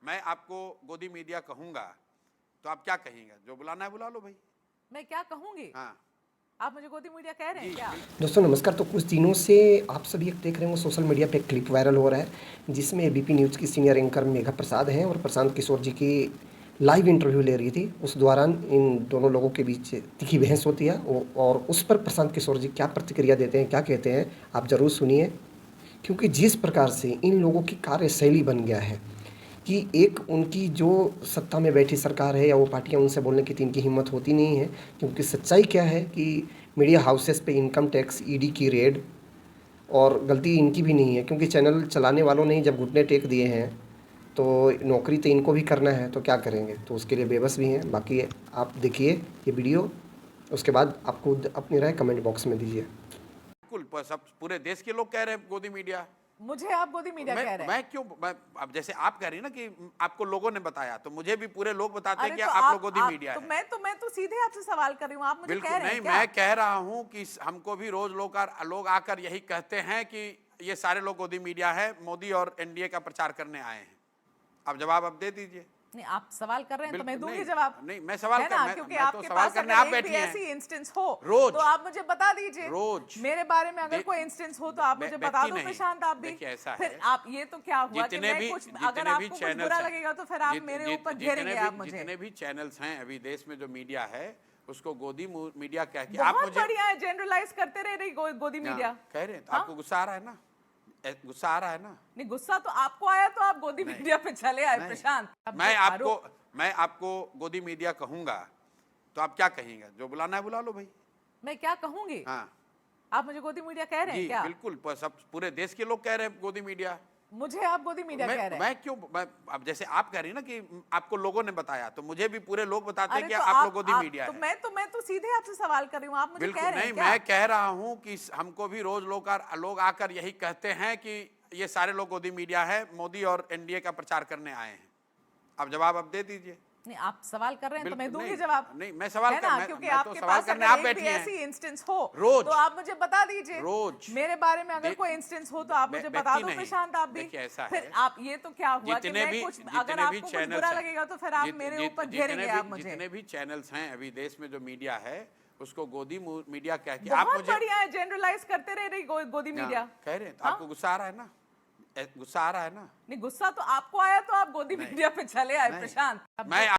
मैं आपको गोदी मीडिया कहूंगा तो आप क्या कहेंगे? जो बुलाना है बुला लो भाई। मैं क्या कहूंगी? हाँ आप मुझे गोदी मीडिया कह रहे हैं क्या? दोस्तों नमस्कार। तो कुछ दिनों से आप सभी एक देख रहे होंगे सोशल मीडिया पे एक क्लिप वायरल हो रहा है जिसमें एबीपी न्यूज़ की सीनियर एंकर मेघा प्रसाद हैं और प्रशांत किशोर जी की लाइव इंटरव्यू ले रही थी। उस दौरान इन दोनों लोगों के बीच तीखी बहस होती है और उस पर प्रशांत किशोर जी क्या प्रतिक्रिया देते हैं, क्या कहते हैं, आप ज़रूर सुनिए। क्योंकि जिस प्रकार से इन लोगों की कार्यशैली बन गया है कि एक उनकी जो सत्ता में बैठी सरकार है या वो पार्टियां, उनसे बोलने की तो इनकी हिम्मत होती नहीं है। क्योंकि सच्चाई क्या है कि मीडिया हाउसेस पे इनकम टैक्स, ईडी की रेड, और गलती इनकी भी नहीं है क्योंकि चैनल चलाने वालों ने ही जब घुटने टेक दिए हैं तो नौकरी तो इनको भी करना है, तो क्या करेंगे, तो उसके लिए बेबस भी हैं। बाकी आप देखिए ये वीडियो, उसके बाद आपको अपनी राय कमेंट बॉक्स में दीजिए। बिल्कुल, सब पूरे देश के लोग कह रहे हैं गोदी मीडिया। मुझे आप गोदी मीडिया कह रहे हैं? मैं क्यों? अब जैसे आप कह रही हैं ना कि आपको लोगों ने बताया, तो मुझे भी पूरे लोग बताते हैं अरे कि तो आप लोग गोदी मीडिया है। मैं तो सीधे आपसे सवाल कर रही हूँ, आप मुझे बिल्कुल कह रहे नहीं, हैं क्या? मैं कह रहा हूं कि हमको भी रोज लोग आकर यही कहते हैं कि ये सारे लोग गोदी मीडिया है, मोदी और एनडीए का प्रचार करने आए हैं। अब जवाब आप दे दीजिए। नहीं, आप सवाल कर रहे हैं तो मैं बिल्कुल दूंगी नहीं, जवाब। नहीं मैं सवाल है कर ना? मैं, क्योंकि मैं तो आपके सवाल पास करने अगर आप एक बैठी भी हैं ऐसी इंस्टेंस हो रोज, तो आप मुझे बता दीजिए। रोज मेरे बारे में अगर कोई इंस्टेंस हो तो आप मुझे बता दो प्रशांत। आप भी देखिए ऐसा फिर है, आप ये तो क्या हुआ कि मैं कुछ, अगर आपको कुछ बुरा लगेगा तो फिर आप मेरे ऊपर घेरेंगे आप मुझे। जितने भी चैनल्स हैं अभी देश में, जो मीडिया है उसको गोदी मीडिया कह के आप बहुत मुझे बढ़िया है, जनरलाइज करते रहे रही गोदी मीडिया। कह रहे हैं तो हाँ? आपको गुस्सा आ रहा है ना? गुस्सा आ रहा है ना? नहीं, गुस्सा तो आपको आया तो आप गोदी मीडिया पे चले आए प्रशांत। मैं आपको गोदी मीडिया कहूंगा तो आप क्या कहेंगे? जो बुलाना है बुला लो भाई। मैं क्या कहूंगी? हाँ आप मुझे गोदी मीडिया कह रहे हैं क्या? बिल्कुल, सब पूरे देश के लोग कह रहे हैं गोदी मीडिया। मुझे आप गोदी मीडिया कह रहे हैं? मैं क्यों? अब जैसे आप कह रही हैं ना कि आपको लोगों ने बताया, तो मुझे भी पूरे लोग बताते हैं कि तो आप लोग गोदी मीडिया है। मैं तो सीधे आपसे सवाल कर रही हूँ, आप मुझे बिल्कुल कह रहे नहीं, हैं क्या? मैं कह रहा हूं कि हमको भी रोज लोग आकर यही कहते हैं कि ये सारे लोग गोदी मीडिया है, मोदी और एनडीए का प्रचार करने आए हैं। अब जवाब आप दे दीजिए। नहीं, आप सवाल कर रहे हैं तो मैं दूंगी नहीं, जवाब। नहीं मैं सवाल है कर ना? क्योंकि मैं तो आपके सवाल पास करने अगर आप एक बैठी भी हैं ऐसी इंस्टेंस हो रोज, तो आप मुझे बता दीजिए। रोज मेरे बारे में अगर कोई इंस्टेंस हो तो आप मुझे बता दो प्रशांत। आप भी देखिए ऐसा फिर है, आप ये तो क्या हुआ कि मैं कुछ, अगर आपको कुछ बुरा लगेगा तो फिर आप मेरे ऊपर घेरेंगे आप मुझे। जितने भी चैनल्स हैं अभी देश में, जो मीडिया है उसको गोदी मीडिया कह के आप बहुत मुझे बढ़िया है, जनरलाइज करते रहे रही गोदी मीडिया। कह रहे हैं तो आपको गुस्सा आ रहा है ना? गुस्सा आ रहा है ना? नहीं, गुस्सा तो आपको आया तो आप गोदी मीडिया पे चले आए प्रशांत। मैं